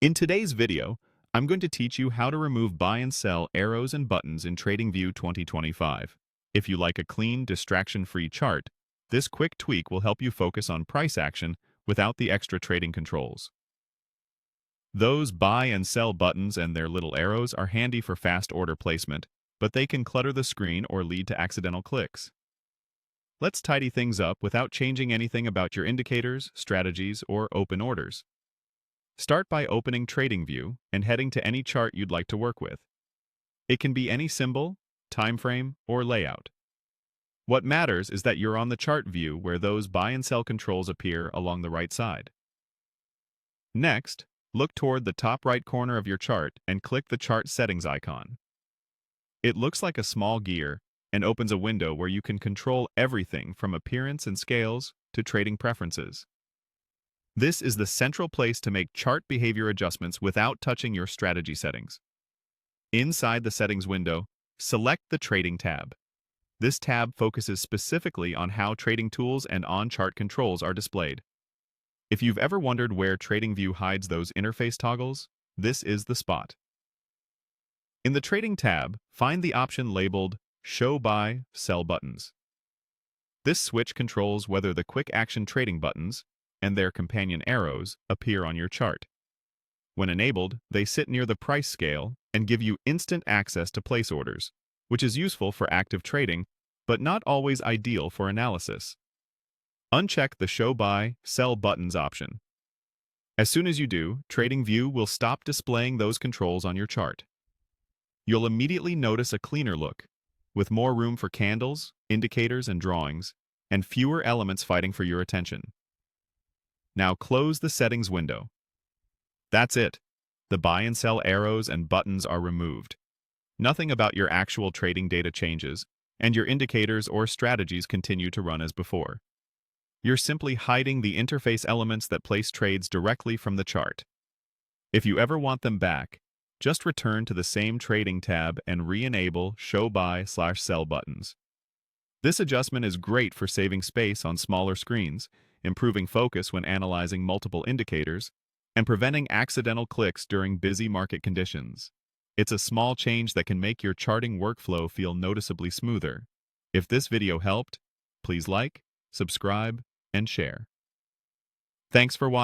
In today's video, I'm going to teach you how to remove buy and sell arrows and buttons in TradingView 2025. If you like a clean, distraction-free chart, this quick tweak will help you focus on price action without the extra trading controls. Those buy and sell buttons and their little arrows are handy for fast order placement, but they can clutter the screen or lead to accidental clicks. Let's tidy things up without changing anything about your indicators, strategies, or open orders. Start by opening TradingView and heading to any chart you'd like to work with. It can be any symbol, time frame, or layout. What matters is that you're on the chart view where those buy and sell controls appear along the right side. Next, look toward the top right corner of your chart and click the Chart Settings icon. It looks like a small gear and opens a window where you can control everything from appearance and scales to trading preferences. This is the central place to make chart behavior adjustments without touching your strategy settings. Inside the Settings window, select the Trading tab. This tab focuses specifically on how trading tools and on-chart controls are displayed. If you've ever wondered where TradingView hides those interface toggles, this is the spot. In the Trading tab, find the option labeled Show Buy, Sell Buttons. This switch controls whether the quick action trading buttons and their companion arrows appear on your chart. When enabled, they sit near the price scale and give you instant access to place orders, which is useful for active trading, but not always ideal for analysis. Uncheck the Show Buy, Sell Buttons option. As soon as you do, TradingView will stop displaying those controls on your chart. You'll immediately notice a cleaner look, with more room for candles, indicators, and drawings, and fewer elements fighting for your attention. Now close the Settings window. That's it. The buy and sell arrows and buttons are removed. Nothing about your actual trading data changes, and your indicators or strategies continue to run as before. You're simply hiding the interface elements that place trades directly from the chart. If you ever want them back, just return to the same Trading tab and re-enable Show Buy/Sell buttons. This adjustment is great for saving space on smaller screens, improving focus when analyzing multiple indicators, and preventing accidental clicks during busy market conditions. It's a small change that can make your charting workflow feel noticeably smoother. If this video helped, please like, subscribe, and share. Thanks for watching.